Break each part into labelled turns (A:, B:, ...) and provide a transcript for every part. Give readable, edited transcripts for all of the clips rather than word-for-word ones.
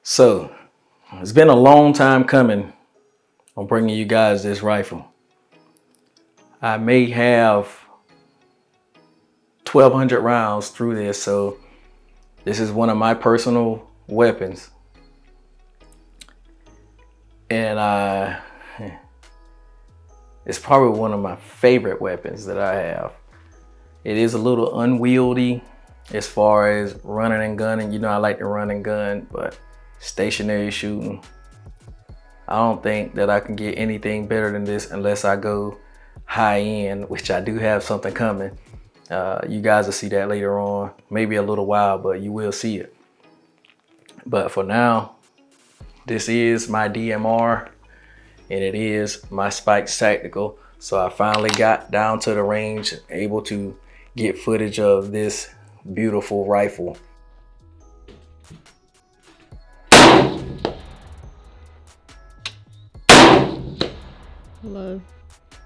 A: So it's been a long time coming on bringing you guys this rifle. I may have 1,200 rounds through this, so this is one of my personal weapons. And it's probably one of my favorite weapons that I have. It is a little unwieldy as far as running and gunning. You know, I like to run and gun, but stationary shooting, I don't think that I can get anything better than this unless I go high end, which I do have something coming. You guys will see that later on, maybe a little while, but you will see it. But for now, this is my DMR and it is my Spikes Tactical. So I finally got down to the range, able to get footage of this beautiful rifle.
B: Hello.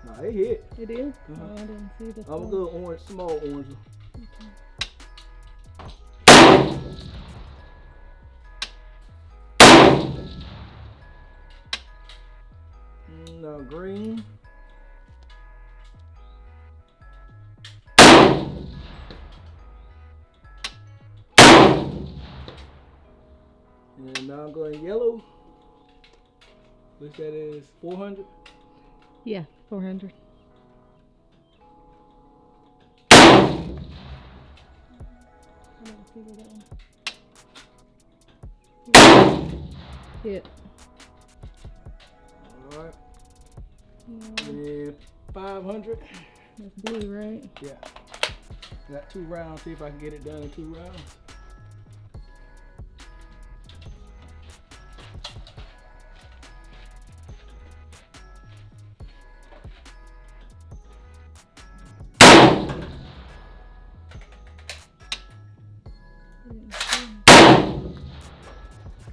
C: Nah, it hit.
B: It is? Oh, I didn't see the
C: I'm a good orange, small orange. Now green. And now I'm going yellow. Which that is 400.
B: Yeah, 400. Hit.
C: Alright. Yeah, 500.
B: That's blue, right?
C: Yeah. Got 2 rounds. See if I can get it done in 2 rounds.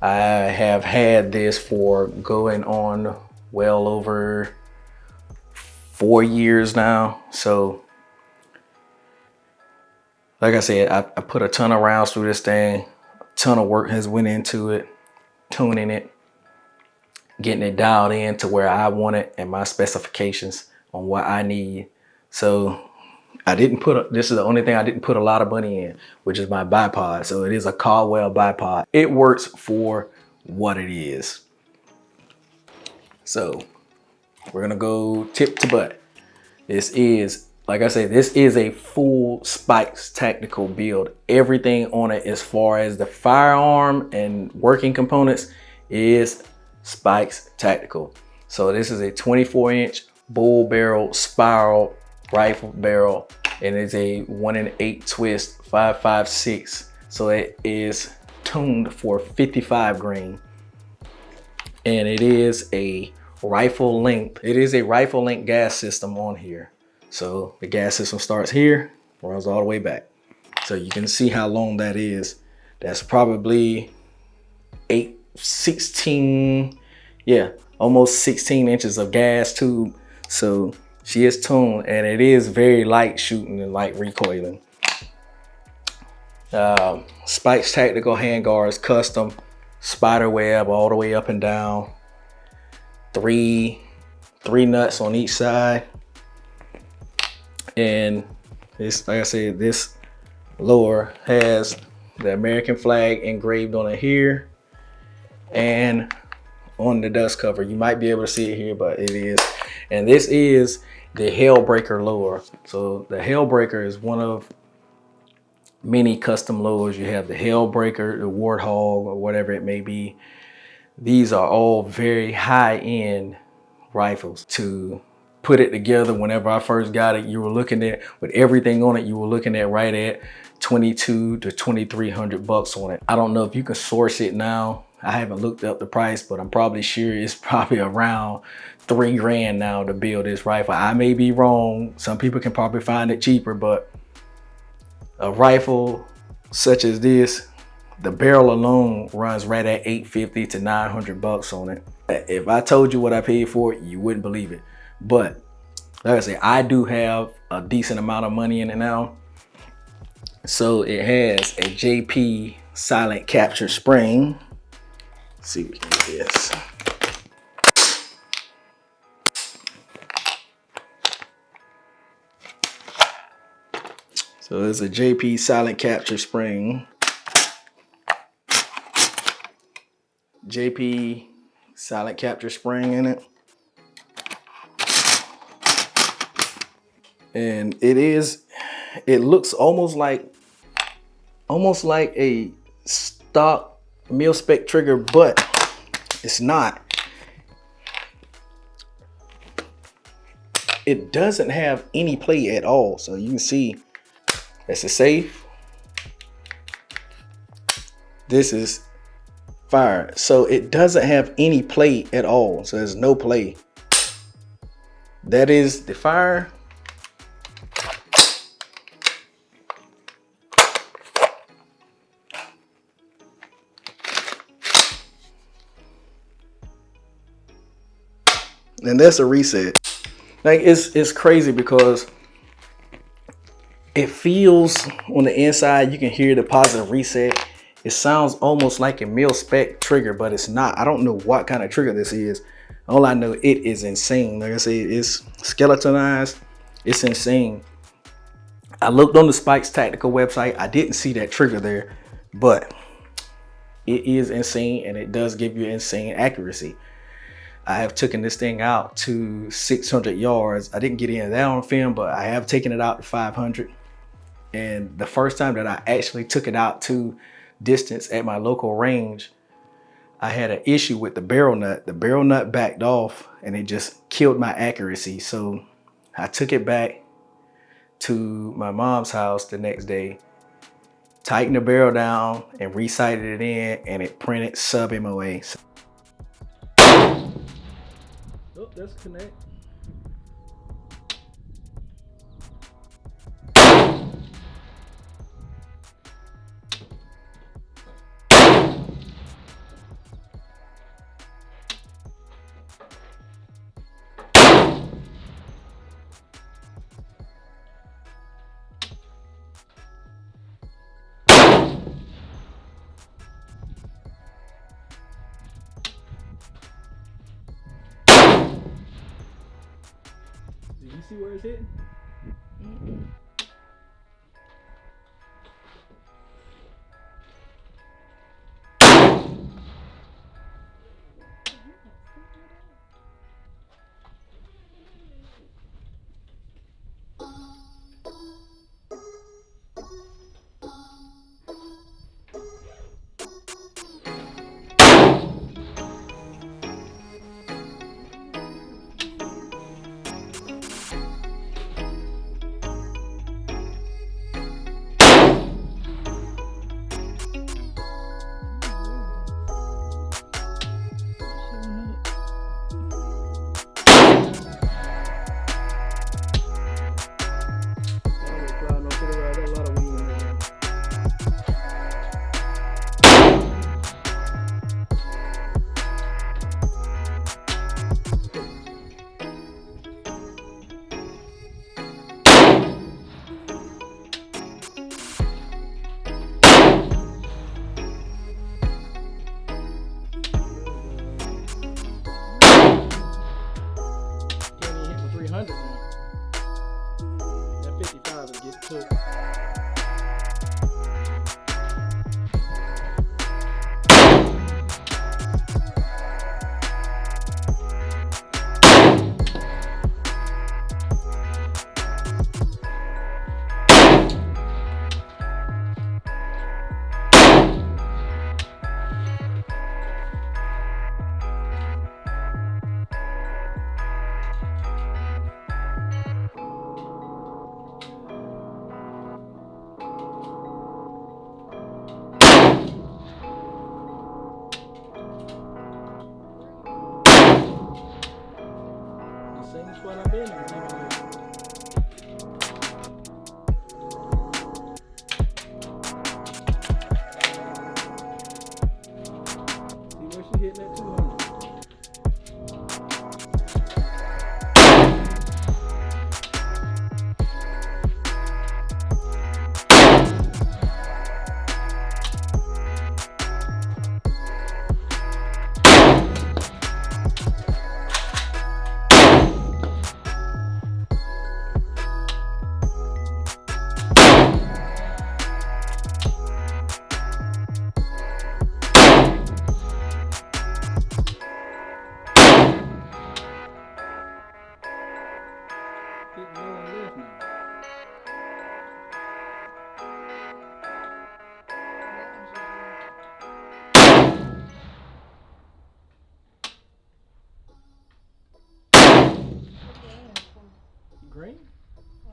A: I have had this for going on well over 4 years now. So like I said, I put a ton of rounds through this thing. A ton of work has went into it, tuning it, getting it dialed in to where I want it and my specifications on what I need. So I didn't this is the only thing I didn't put a lot of money in, which is my bipod. So it is a Caldwell bipod. It works for what it is. So we're gonna go tip to butt. This is, like I said, this is a full Spikes Tactical build. Everything on it as far as the firearm and working components is Spikes Tactical. So this is a 24-inch bull barrel spiral rifle barrel, and it's a 1-in-8 twist 5.56. So it is tuned for 55 grain, and it is a rifle length. It is a rifle length gas system on here. So the gas system starts here, runs all the way back. So you can see how long that is. That's probably 16, yeah, almost 16 inches of gas tube. So she is tuned, and it is very light shooting and light recoiling. Spikes Tactical handguards, custom spider web all the way up and down. Three nuts on each side. And this, like I said, this lower has the American flag engraved on it here and on the dust cover. You might be able to see it here, but it is. And this is the Hellbreaker lower. So the Hellbreaker is one of many custom lowers. You have the Hellbreaker, the Warthog, or whatever it may be. These are all very high-end rifles. To put it together, whenever I first got it, you were looking at, with everything on it, you were looking at right at 2,200 to 2,300 bucks on it. I don't know if you can source it now. I haven't looked up the price, but I'm probably sure it's probably around 3 grand now to build this rifle. I may be wrong. Some people can probably find it cheaper, but a rifle such as this, the barrel alone runs right at 850 to 900 bucks on it. If I told you what I paid for it, you wouldn't believe it. But like I say, I do have a decent amount of money in it now. So it has a JP silent capture spring. see if we can get this. So it's a JP silent capture spring. JP silent capture spring in it. And it looks almost like a stock mil-spec trigger, but it's not. It doesn't have any play at all. So you can see that's a safe. This is fire. So it doesn't have any play at all. So there's no play. That is the fire. And that's a reset. Like it's crazy because it feels on the inside, you can hear the positive reset. It sounds almost like a mil-spec trigger, but it's not. I don't know what kind of trigger this is. All I know, it is insane. Like I said, it's skeletonized. It's insane. I looked on the Spikes Tactical website. I didn't see that trigger there, but it is insane, and it does give you insane accuracy. I have taken this thing out to 600 yards. I didn't get any of that on film, but I have taken it out to 500. And the first time that I actually took it out to distance at my local range, I had an issue with the barrel nut. The barrel nut backed off and it just killed my accuracy. So I took it back to my mom's house the next day, tightened the barrel down and resighted it in, and it printed sub MOA.
C: Oh, that's connect. Did you see where it's hitting? That 55 is getting cooked. Same spot I've been in. See where she hitting at 200.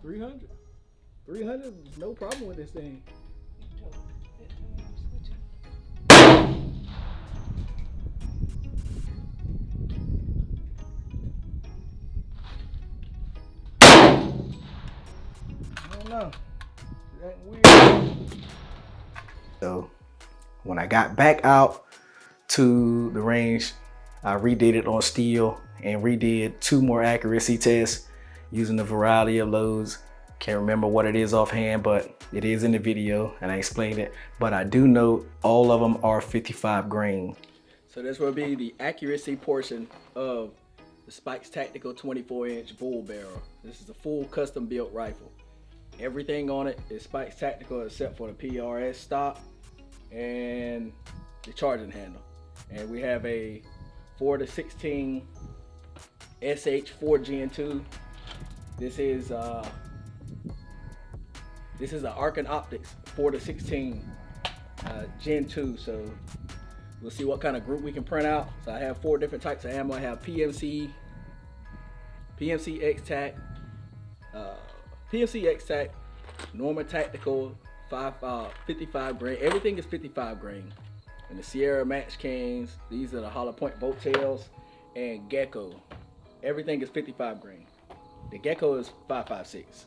C: 300. 300 is no problem with this thing. I don't know. That weird.
A: So when I got back out to the range, I redid it on steel and redid 2 more accuracy tests using a variety of loads. Can't remember what it is offhand, but it is in the video and I explained it. But I do know all of them are 55 grain. So this will be the accuracy portion of the Spikes Tactical 24-inch bull barrel. This is a full custom built rifle. Everything on it is Spikes Tactical except for the PRS stop and the charging handle. And we have a 4-16 SH4 Gen 2. This is an Arkin Optics 4-16 Gen 2. So we'll see what kind of group we can print out. So I have 4 different types of ammo. I have PMC X-Tac, PMC X-Tac, Norma Tactical 55 grain. Everything is 55 grain. And the Sierra Match Canes, these are the hollow point bolt tails, and Gecko. Everything is 55 grain. The Gecko is 5.56.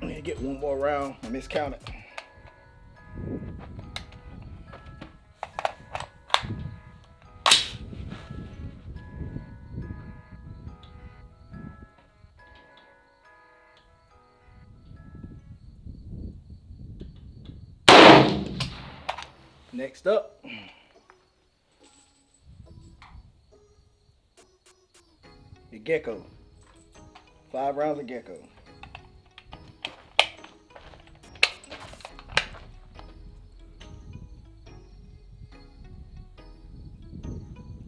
A: I'm gonna get one more round. I miscounted. Next up, the Gecko. 5 rounds of Gecko.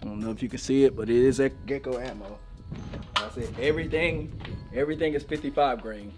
A: I don't know if you can see it, but it is a Gecko ammo. Like I said, everything is 55 grain.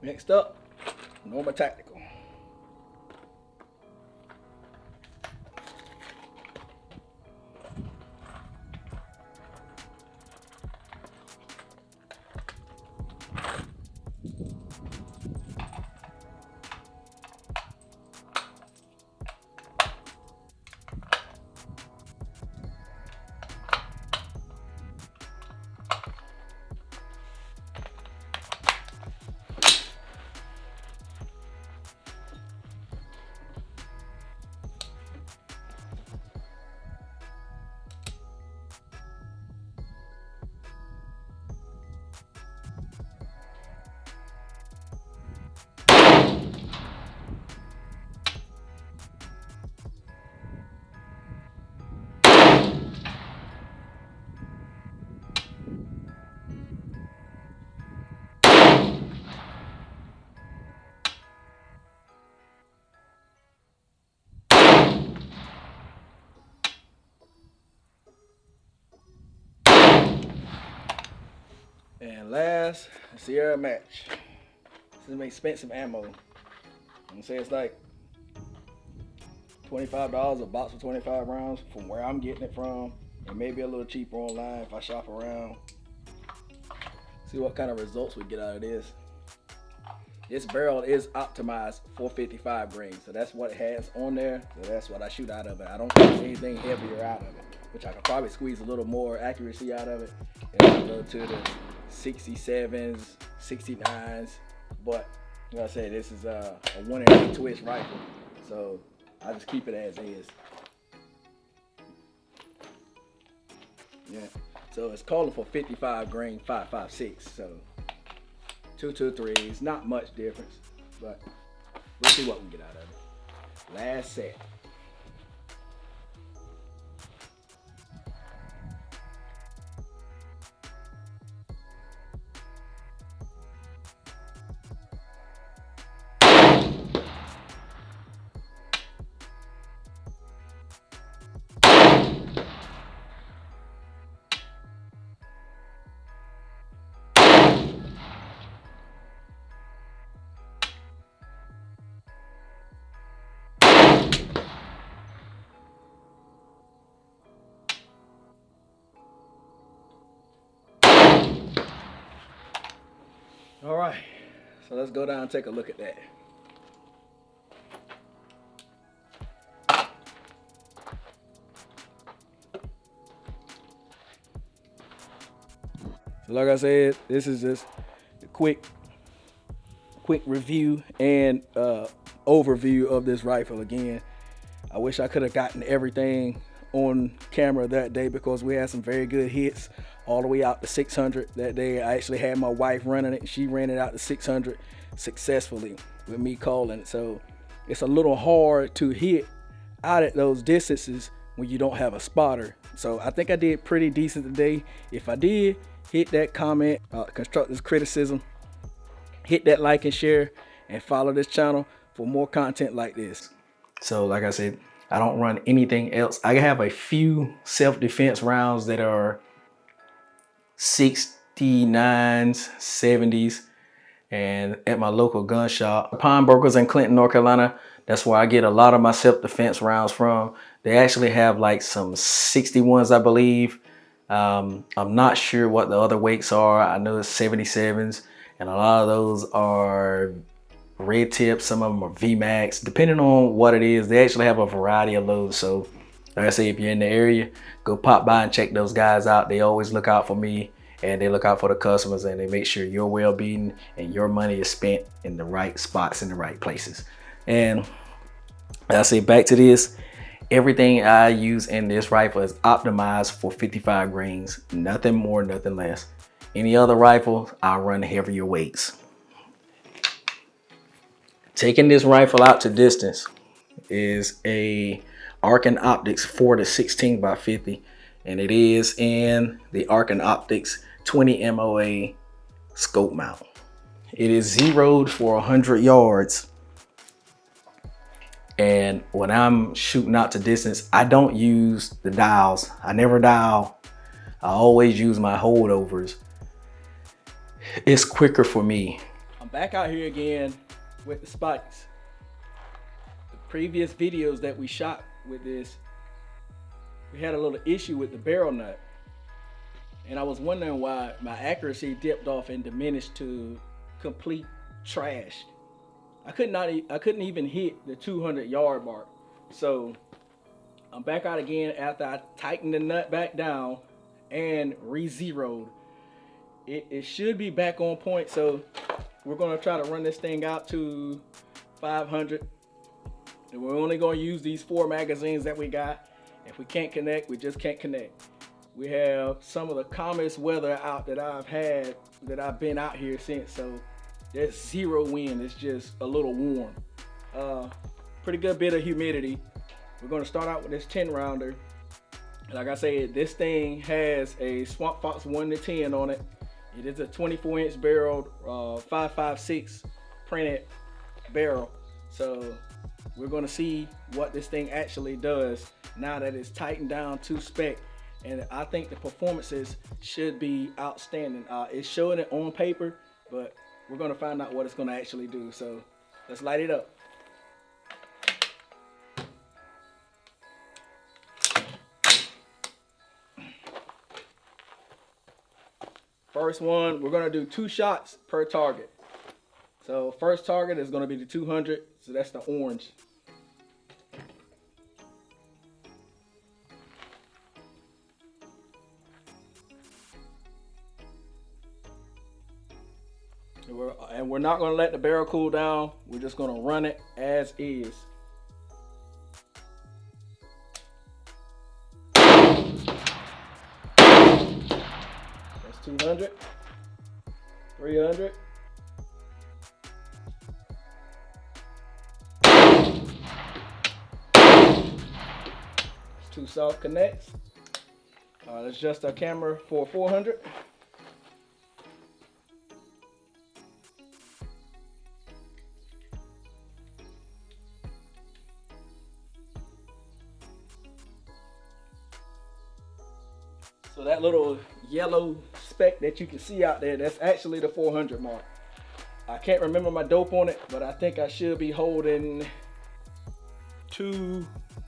A: Next up, Norma Tactical. And last, Sierra Match. This is expensive ammo. I'm gonna say it's like $25 a box of 25 rounds from where I'm getting it from. It may be a little cheaper online if I shop around. See what kind of results we get out of this. This barrel is optimized for 55 grain, so that's what it has on there. So that's what I shoot out of it. I don't use anything heavier out of it, which I could probably squeeze a little more accuracy out of it. And I go to the 67s, 69s, but like I said, this is a 1-8 twist rifle, so I just keep it as is. Yeah, so it's calling for 55 grain 5.56, so 223s, not much difference, but we'll see what we get out of it. Last set. All right, so let's go down and take a look at that. So like I said, this is just a quick review and overview of this rifle. Again, I wish I could have gotten everything on camera that day because we had some very good hits all the way out to 600 that day. I actually had my wife running it. She ran it out to 600 successfully with me calling it. So it's a little hard to hit out at those distances when you don't have a spotter. So I think I did pretty decent today. If I did, hit that comment, constructive criticism, hit that like and share, and follow this channel for more content like this. So like I said, I don't run anything else. I have a few self-defense rounds that are 69s, 70s, and at my local gun shop, Pawnbrokers in Clinton, North Carolina. That's where I get a lot of my self-defense rounds from. They actually have like some 61s, I believe. I'm not sure what the other weights are. I know it's 77s, and a lot of those are red tips. Some of them are VMAX. Depending on what it is, they actually have a variety of loads. So like I say, if you're in the area, go pop by and check those guys out. They always look out for me, and they look out for the customers, and they make sure your well-being and your money is spent in the right spots, in the right places. And like I say, back to this, everything I use in this rifle is optimized for 55 grains, nothing more, nothing less. Any other rifle, I run heavier weights. Taking this rifle out to distance is a Arkin Optics 4-16x50, and it is in the Arkin Optics 20 MOA scope mount. It is zeroed for 100 yards. And when I'm shooting out to distance, I don't use the dials. I never dial. I always use my holdovers. It's quicker for me. I'm back out here again with the Spikes. The previous videos that we shot with this, we had a little issue with the barrel nut. And I was wondering why my accuracy dipped off and diminished to complete trash. I couldn't even hit the 200-yard mark. So I'm back out again after I tightened the nut back down and re-zeroed. It should be back on point. So we're gonna try to run this thing out to 500. And we're only gonna use these 4 magazines that we got. If we can't connect, we just can't connect. We have some of the calmest weather out that I've had, that I've been out here since. So there's 0 wind, it's just a little warm. Pretty good bit of humidity. We're gonna start out with this 10 rounder. Like I said, this thing has a Swamp Fox 1-10 on it. It is a 24-inch barrel, 5.56 printed barrel. So we're gonna see what this thing actually does now that it's tightened down to spec and I think the performances should be outstanding. It's showing it on paper, but we're gonna find out what it's gonna actually do. So let's light it up. First one, we're gonna do 2 shots per target. So first target is gonna be the 200, so that's the orange. And we're not gonna let the barrel cool down. We're just gonna run it as is. That's 200, 300. It's 2 soft connects. Let's adjust our camera for 400. So that little yellow speck that you can see out there, that's actually the 400 mark. I can't remember my dope on it, but I think I should be holding a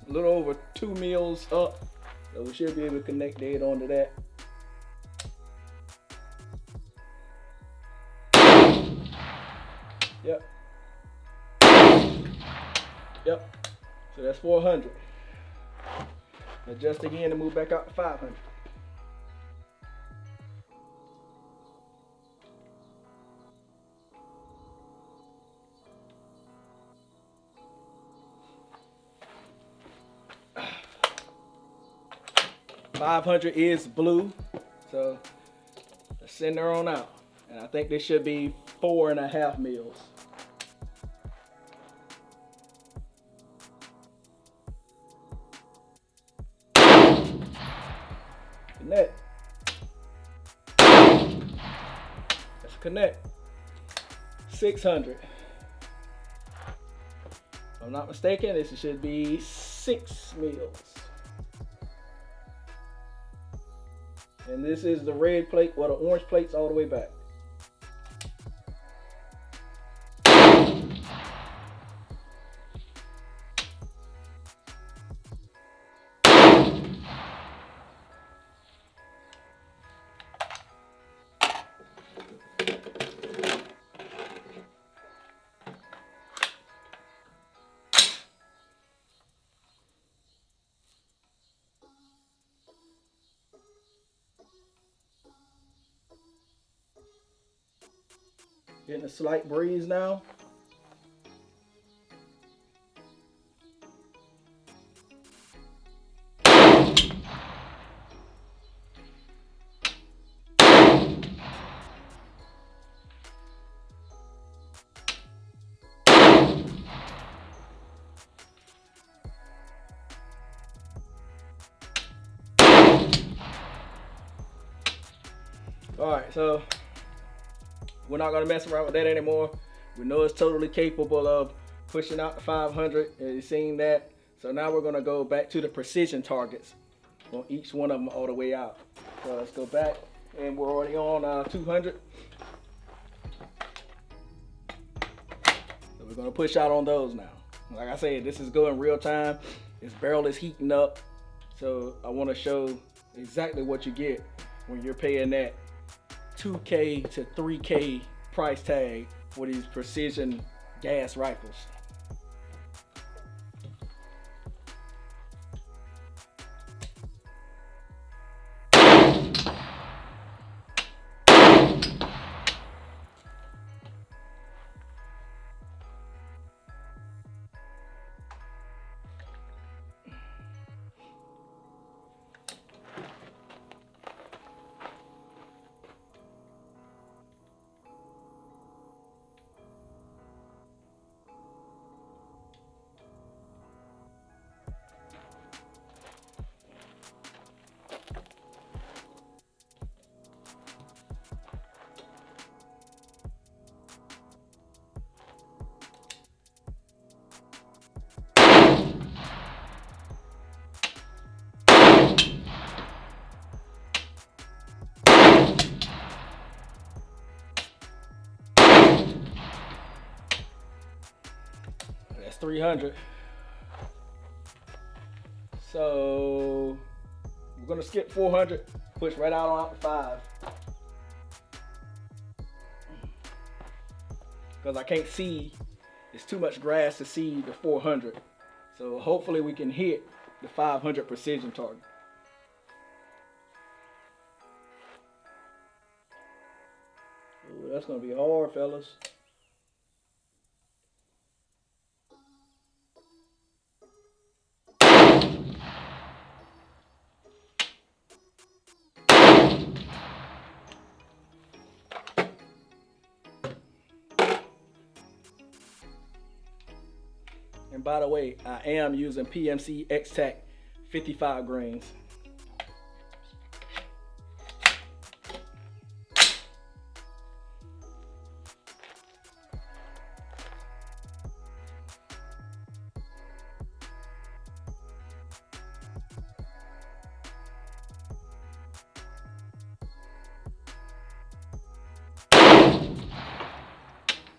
A: little over 2 mils up. So we should be able to connect dead onto that. Yep. Yep. So that's 400. Adjust again to move back out to 500. $500 is blue, so let's send her on out. And I think this should be 4.5 mils. Connect. Let's connect. 600. If I'm not mistaken, this should be 6 mils. And this is the red plate, well, the orange plate's all the way back. Getting a slight breeze now. All right, so we're not gonna mess around with that anymore. We know it's totally capable of pushing out the 500, and you've seen that. So now we're gonna go back to the precision targets on each one of them all the way out. So let's go back, and we're already on 200. So we're gonna push out on those now. Like I said, this is going real time. This barrel is heating up. So I wanna show exactly what you get when you're paying that 2K to 3K price tag for these precision gas rifles.
C: 300. So we're gonna skip 400, push right out on 5. Because I can't see, it's too much grass to see the 400. So hopefully we can hit the 500 precision target. Ooh, that's gonna be hard, fellas. And by the way, I am using PMC X-Tac 55 grains.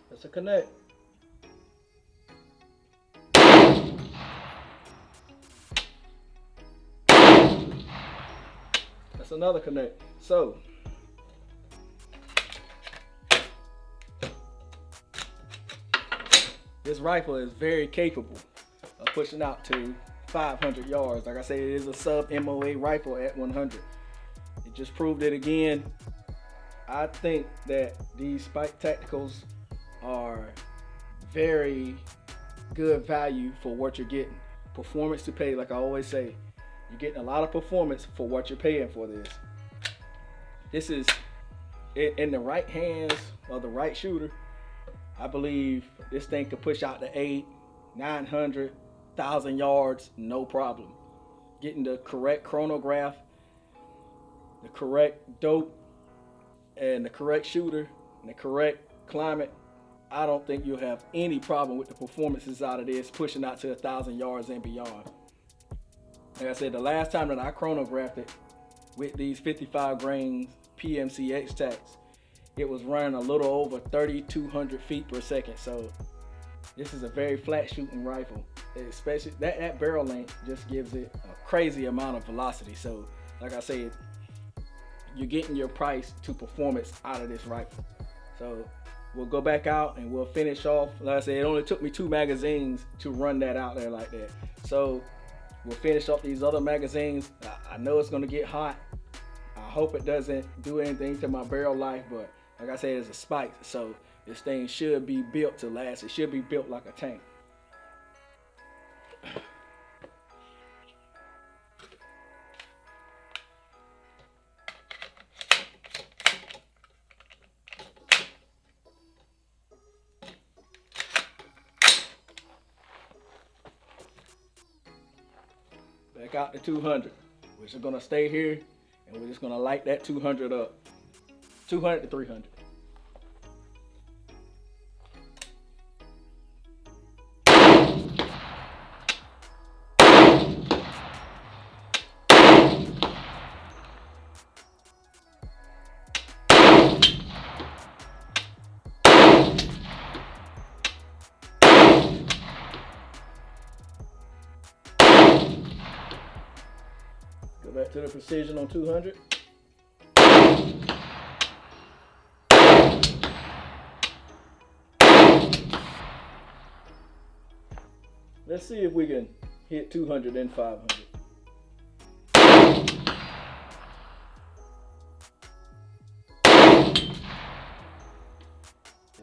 C: That's a connect. That's another connect. So this rifle is very capable of pushing out to 500 yards. Like I said, it is a sub MOA rifle at 100. It just proved it again. I think that these Spikes Tacticals are very good value for what you're getting. Performance to pay, like I always say. You're getting a lot of performance for what you're paying for this. This is, in the right hands of the right shooter, I believe this thing could push out to 800, 900, 1,000 yards, no problem. Getting the correct chronograph, the correct dope, and the correct shooter, and the correct climate, I don't think you'll have any problem with the performances out of this, pushing out to 1,000 yards and beyond. Like I said, the last time that I chronographed it with these 55 grains PMC X-Tacs, it was running a little over 3,200 feet per second. So this is a very flat shooting rifle. Especially that barrel length just gives it a crazy amount of velocity. So like I said, you're getting your price to performance out of this rifle. So we'll go back out and we'll finish off. Like I said, it only took me 2 magazines to run that out there like that. So we'll finish off these other magazines. I know it's gonna get hot. I hope it doesn't do anything to my barrel life, but like I said, it's a Spikes, so this thing should be built to last. It should be built like a tank. Back out to 200. We're just gonna stay here and we're just gonna light that 200 up. 200 to 300. Go back to the precision on 200. Let's see if we can hit 200 and 500.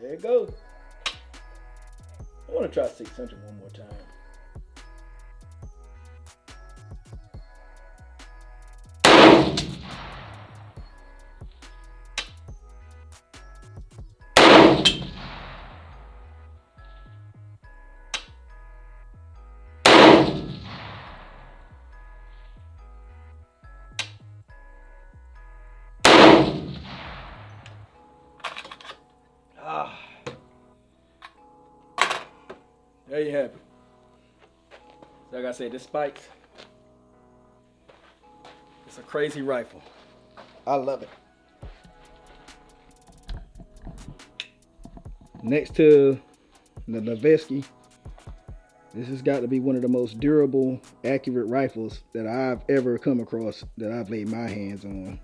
C: There you go. I want to try 600 one more time. There you have it. So like I said, this Spikes, it's a crazy rifle. I love it. Next to the Noveski This has got to be one of the most durable, accurate rifles that I've ever come across, that I've laid my hands on.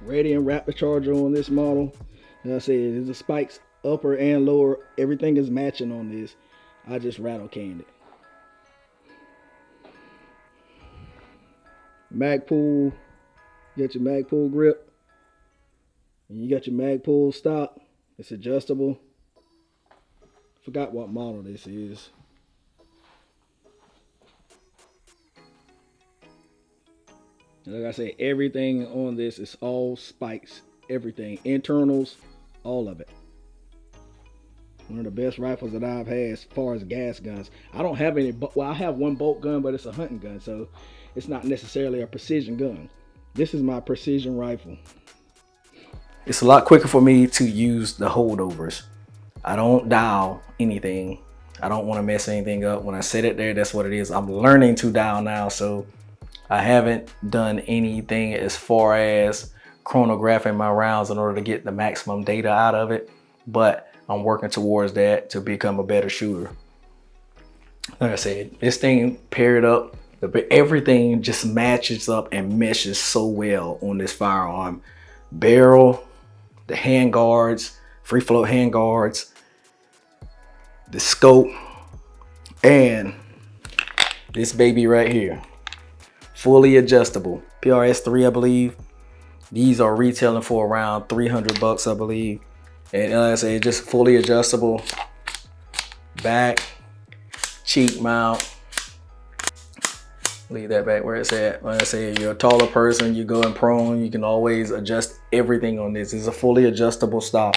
C: Ready and wrap the charger on this model. As I said, it's the spikes upper and lower. Everything is matching on this. I just rattle canned it. Magpul, you got your Magpul grip. And you got your Magpul stock. It's adjustable. Forgot what model this is. Like I said, everything on this is all spikes. Everything, internals, all of it. One of the best rifles that I've had as far as gas guns. I don't have any, well, I have one bolt gun, but it's a hunting gun, so it's not necessarily a precision gun. This is my precision rifle.
A: It's a lot quicker for me to use the holdovers. I don't dial anything. I don't want to mess anything up. When I set it there, that's what it is. I'm learning to dial now, so I haven't done anything as far as chronographing my rounds in order to get the maximum data out of it, but I'm working towards that to become a better shooter. Like I said, this thing paired up, everything just matches up and meshes so well on this firearm. Barrel, the hand guards, free float hand guards, the scope, and this baby right here, fully adjustable. PRS-3, I believe. These are retailing for around $300, I believe. And like I say, just fully adjustable. Back, cheek mount. Leave that back where it's at. Like I say, if you're a taller person, you're going prone, you can always adjust everything on this. It's a fully adjustable stock.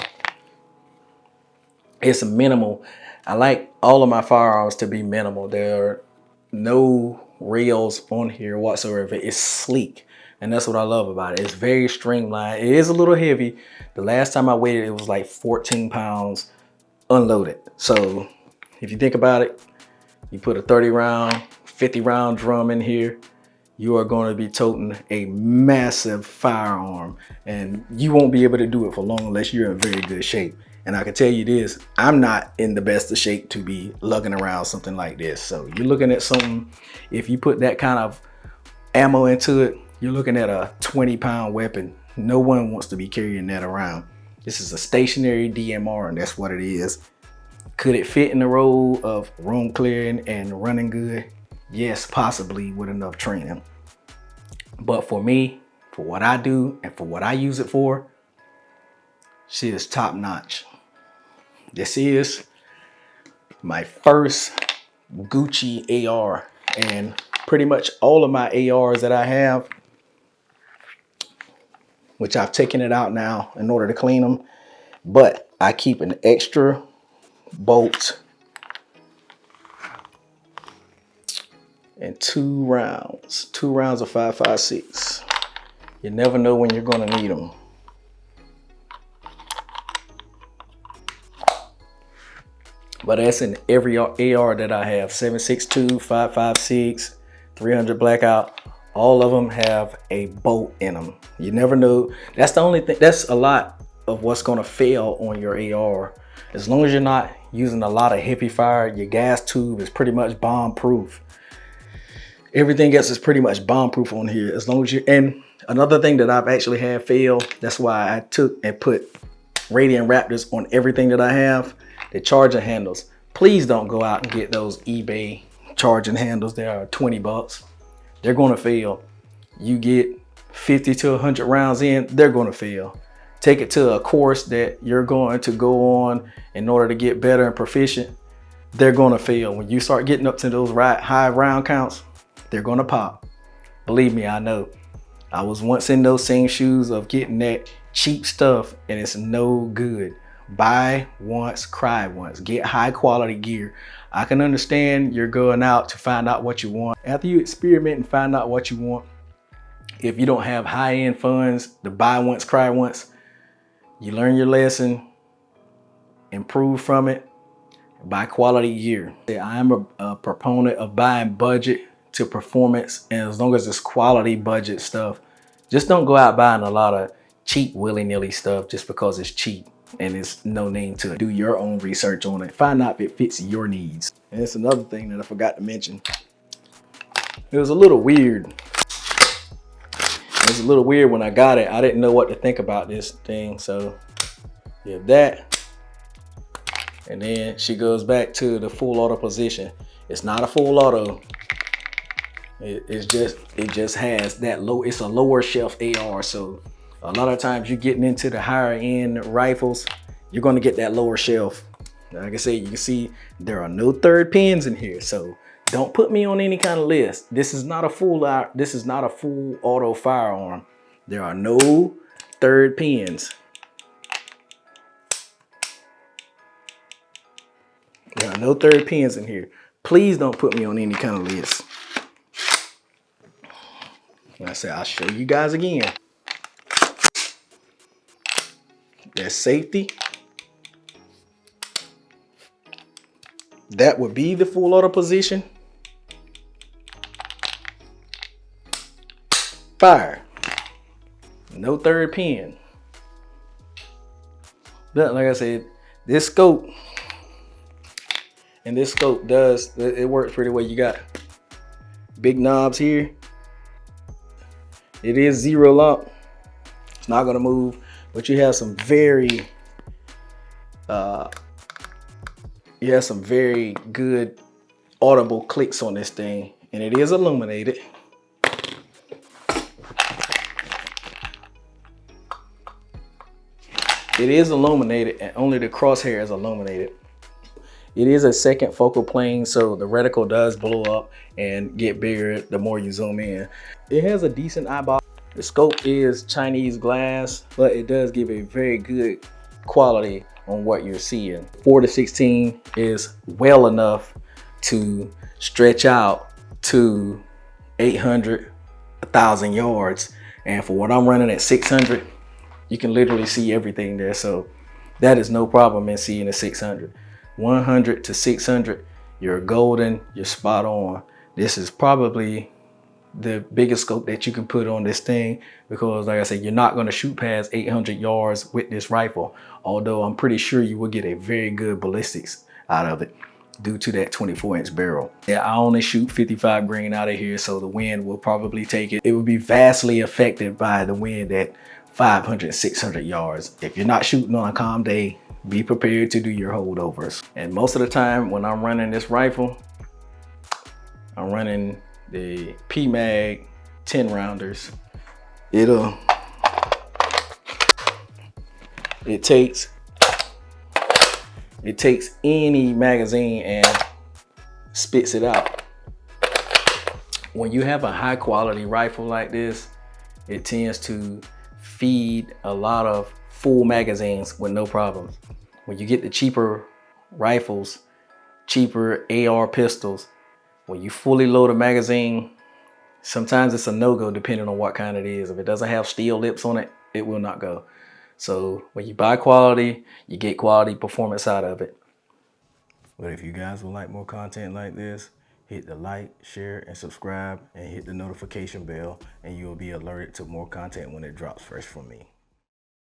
A: It's minimal. I like all of my firearms to be minimal. There are no rails on here whatsoever. It's sleek, and that's what I love about it. It's very streamlined. It is a little heavy. The last time I weighed it, it was like 14 pounds unloaded. So if you think about it, you put a 30 round, 50 round drum in here, you are going to be toting a massive firearm, and you won't be able to do it for long unless you're in very good shape. And I can tell you this, I'm not in the best of shape to be lugging around something like this. So you're looking at something, if you put that kind of ammo into it, you're looking at a 20-pound weapon. No one wants to be carrying that around. This is a stationary DMR, and that's what it is. Could it fit in the role of room clearing and running good? Yes, possibly, with enough training. But for me, for what I do and for what I use it for, she is top notch. This is my first Gucci AR, and pretty much all of my ARs that I have, which I've taken it out now in order to clean them, but I keep an extra bolt and two rounds of 5.56. You never know when you're gonna need them. But that's in every AR that I have. 7.62, 5.56, 300 blackout. All of them have a bolt in them. You never know. That's the only thing. That's a lot of what's gonna fail on your AR. As long as you're not using a lot of heavy fire, your gas tube is pretty much bomb proof. Everything else is pretty much bomb proof on here. As long as you, and another thing that I've actually had fail, that's why I took and put Radiant Raptors on everything that I have. The charging handles. Please don't go out and get those eBay charging handles. They are $20. They're going to fail. You get 50 to 100 rounds in, they're going to fail. Take it to a course that you're going to go on in order to get better and proficient. They're going to fail. When you start getting up to those high round counts, they're going to pop. Believe me, I know. I was once in those same shoes of getting that cheap stuff, and it's no good. Buy once, cry once. Get high quality gear. I can understand you're going out to find out what you want. After you experiment and find out what you want, if you don't have high-end funds to buy once, cry once, you learn your lesson, improve from it, buy quality gear. I am a proponent of buying budget to performance, and as long as it's quality budget stuff, just don't go out buying a lot of cheap willy-nilly stuff just because it's cheap and it's no name to it. Do your own research on it. Find out if it fits your needs. And it's another thing that I forgot to mention. It was a little weird. It was a little weird when I got it. I didn't know what to think about this thing. So you have that. And then she goes back to the full auto position. It's not a full auto. It just has that low, it's a lower shelf AR. So a lot of times you're getting into the higher end rifles, you're gonna get that lower shelf. Like I said, you can see there are no third pins in here. So don't put me on any kind of list. This is not a full auto firearm. There are no third pins. There are no third pins in here. Please don't put me on any kind of list. Like I said, I'll show you guys again. There's safety. That would be the full auto position. Fire. No third pin. But like I said, this scope does, it works pretty well. You got big knobs here. It is zero lock. It's not gonna move, but you have some very good audible clicks on this thing, and it is illuminated. It is illuminated, and only the crosshair is illuminated. It is a second focal plane, so the reticle does blow up and get bigger the more you zoom in. It has a decent eyeball. The scope is Chinese glass, but it does give a very good quality on what you're seeing. 4-16 is well enough to stretch out to 800, 1,000 yards. And for what I'm running at 600, you can literally see everything there. So that is no problem in seeing a 600. 100 to 600, you're golden, you're spot on. This is probably the biggest scope that you can put on this thing, because like I said, you're not going to shoot past 800 yards with this rifle, although I'm pretty sure you will get a very good ballistics out of it due to that 24-inch barrel. Yeah, I only shoot 55 grain out of here, so the wind will probably take it. It will be vastly affected by the wind at 500, 600 yards. If you're not shooting on a calm day, be prepared to do your holdovers. And most of the time when I'm running this rifle, I'm running the PMag 10 rounders. It takes any magazine and spits it out. When you have a high quality rifle like this, it tends to feed a lot of full magazines with no problems. When you get the cheaper rifles, cheaper AR pistols, when you fully load a magazine, sometimes it's a no-go depending on what kind it is. If it doesn't have steel lips on it, it will not go. So when you buy quality, you get quality performance out of it. But if you guys would like more content like this, hit the like, share, and subscribe, and hit the notification bell, and you'll be alerted to more content when it drops fresh from me.